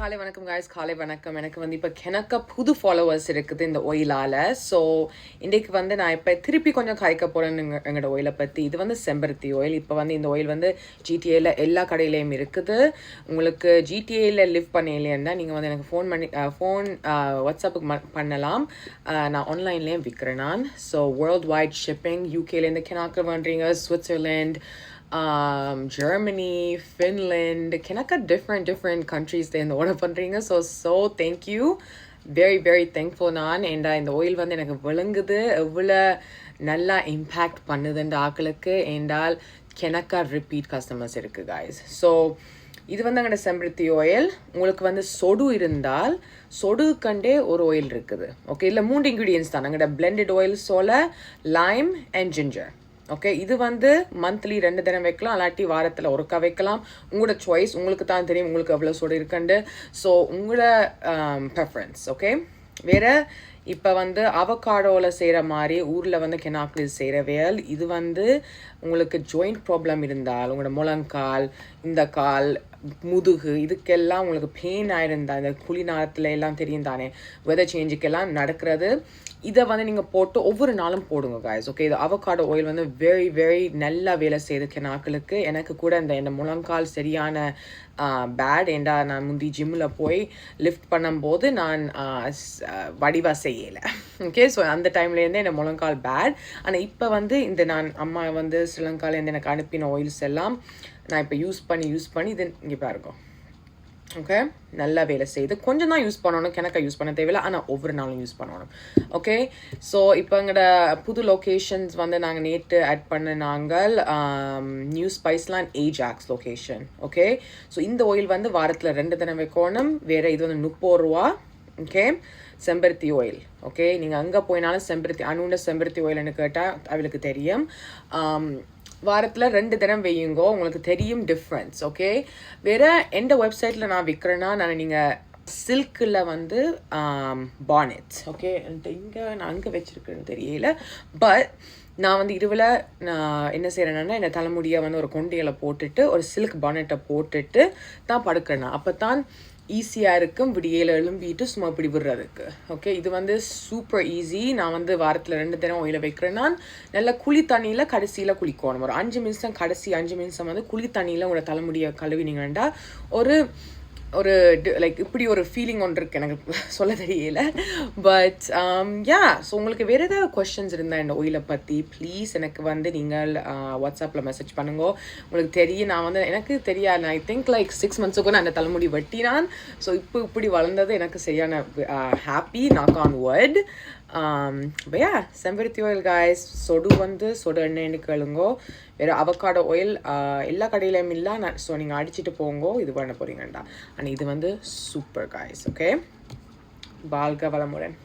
காலை வணக்கம் guys. காலை வணக்கம். எனக்கு வந்து இப்போ எனக்கு புது ஃபாலோவர்ஸ் இருக்குது இந்த ஒயிலால். ஸோ இன்றைக்கு வந்து நான் இப்போ திருப்பி கொஞ்சம் காய்க்க போகிறேன் எங்களோட ஒயிலை பற்றி. இது வந்து செம்பருத்தி ஒயில். இப்போ வந்து இந்த ஒயில் வந்து ஜிடிஏயில் எல்லா கடையிலையும் இருக்குது. உங்களுக்கு ஜிடிஏயில் லிவ் பண்ணலைன்னா நீங்கள் வந்து எனக்கு ஃபோன் வாட்ஸ்அப்புக்கு பண்ணலாம். நான் ஆன்லைன்லேயும் விற்கிறேன் நான். So world wide shipping. யூகேலேருந்து கெனாக்க பண்ணுறீங்க, Switzerland, Germany, Finland, different countries they order பண்றீங்க. So thank you, very thankful நான். and இந்த oil வந்து எனக்கு விளங்குது எவ்வளவு நல்லா இம்பாக்ட் பண்ணுதுன்ற ஆக்களுக்கு. என்றால் கெனக்கா ரிப்பீட் கஸ்டமர்ஸ் இருக்கு guys. so இது வந்து அங்கே செம்பருத்தி ஆயில். உங்களுக்கு வந்து சொடு இருந்தால் சொடு கண்டே ஒரு ஆயில் இருக்குது. ஓகே, இல்லை 3 இன்க்ரீடியன்ஸ் தான். அங்கே பிளெண்டட் ஆயில், சோலை, லைம் அண்ட் ஜிஞ்சர். ஓகே, இது வந்து மந்த்லி 2 தினம் வைக்கலாம், இல்லாட்டி வாரத்தில் ஒருக்கா வைக்கலாம். உங்களோட சாய்ஸ், உங்களுக்கு தான் தெரியும் உங்களுக்கு எவ்வளோ சொடு இருக்குண்டு. ஸோ உங்களோட ப்ரெஃபரன்ஸ். ஓகே, வேறு இப்போ வந்து அவகாடோவில் செய்கிற மாதிரி ஊரில் வந்து கெனாக்கில் செய்கிற வேல். இது வந்து உங்களுக்கு ஜாயிண்ட் ப்ராப்ளம் இருந்தால், உங்களோட முழங்கால், இந்த கால், முதுகு, இதுக்கெல்லாம் உங்களுக்கு பெயின் ஆயிருந்தா, இந்த குளி நேரத்தில் எல்லாம் தெரியும் தானே, வெதர் சேஞ்சுக்கெல்லாம் நடக்கிறது. இதை வந்து நீங்கள் போட்டு ஒவ்வொரு நாளும் போடுங்க guys. ஓகே, இது அவகாடோ ஆயில் வந்து வெரி நல்லா வேலை செய்யுது கெனாக்களுக்கு. எனக்கு கூட இந்த முழங்கால் சரியான பேட். ஏண்டா நான் முந்தி ஜிம்மில் போய் லிஃப்ட் பண்ணும்போது நான் வடிவாக செய்யலை. ஓகே, ஸோ அந்த டைம்லேருந்தே இந்த முழங்கால் பேட். ஆனால் இப்போ வந்து இந்த நான் அம்மா வந்து ஸ்ரீலங்காலேருந்து எனக்கு அனுப்பின ஆயில்ஸ் எல்லாம் நான் இப்போ யூஸ் பண்ணி இது இங்கே பாருங்க. ஓகே, நல்லா வேலை செய்யுது. கொஞ்சம் தான் யூஸ் பண்ணணும், கணக்கா யூஸ் பண்ண தேவையில்லை, ஆனால் ஒவ்வொரு நாளும் யூஸ் பண்ணணும். ஓகே, ஸோ இப்போ எங்களோட புது லொக்கேஷன்ஸ் வந்து நாங்கள் நேற்று ஆட் பண்ண நாங்கள் new Spiceland Ajax location. Okay, so இந்த ஆயில் வந்து வாரத்தில் 2 தினம் வைக்கணும். வேறு இது வந்து 30 ரூபா. ஓகே, செம்பருத்தி ஆயில். ஓகே, நீங்கள் அங்கே போயினாலும் செம்பருத்தி செம்பருத்தி ஆயில்னு கேட்டால் அவளுக்கு தெரியும். வாரத்தில் 2 தினம் வையுங்கோ, உங்களுக்கு தெரியும் டிஃப்ரென்ஸ். ஓகே, வேறு எந்த வெப்சைட்டில் நான் விற்கிறேன்னா, நீங்கள் சில்கில் வந்து பானெட்ஸ். ஓகே, இங்கே நான் அங்கே வச்சுருக்கேன்னு தெரியல. பட் நான் வந்து இருவில் நான் என்ன செய்கிறேன்னா, இந்த தலைமுடியை வந்து ஒரு கொண்டையில் போட்டுட்டு ஒரு சில்க் பானெட்டை போட்டுட்டு தான் படுக்கிறேன்னா. அப்போ தான் ஈஸியாக இருக்கும் விடியல எழும்பிட்டு சும்மா இப்படி விடுறதுக்கு. ஓகே, இது வந்து சூப்பர் ஈஸி. நான் வந்து வாரத்தில் 2 தினம் ஆயில வைக்கிறேன். நான் நல்லா குளி தண்ணியில் கடைசியில் குளிக்கணும். ஒரு 5 நிமிஷம், கடைசி 5 நிமிஷம் வந்து குளி தண்ணியில் உங்களோட தலைமுடியை கழுவினீங்கன்னா ஒரு லைக் இப்படி ஒரு ஃபீலிங் ஒன்று இருக்குது. எனக்கு சொல்ல தெரியல. பட் ஸோ உங்களுக்கு வேறு ஏதாவது கொஸ்டின்ஸ் இருந்தால் இந்த ஆயிலை பற்றி ப்ளீஸ் எனக்கு வந்து நீங்கள் வாட்ஸ்அப்பில் மெசேஜ் பண்ணுங்க. உங்களுக்கு தெரியும், நான் வந்து எனக்கு தெரியாது. ஐ திங்க் லைக் 6 மந்த்ஸுக்கும் நான் அந்த தலைமுடி வெட்டினான். ஸோ இப்படி வளர்ந்தது எனக்கு சரியான ஹாப்பி, நாக் ஆன் வுட். பையா செம்பருத்தி ஆயில் guys. சொடு எண்ணெய்னு கேளுங்கோ. வேறு அவகாடோ ஆயில் எல்லா கடையிலையும் இல்லை. ஸோ நீங்கள் அடிச்சுட்டு போங்கோ, இது பண்ண போகிறீங்கண்டா. ஆனால் இது வந்து சூப்பர் guys. ஓகே, வாழ்க வளமுடன்.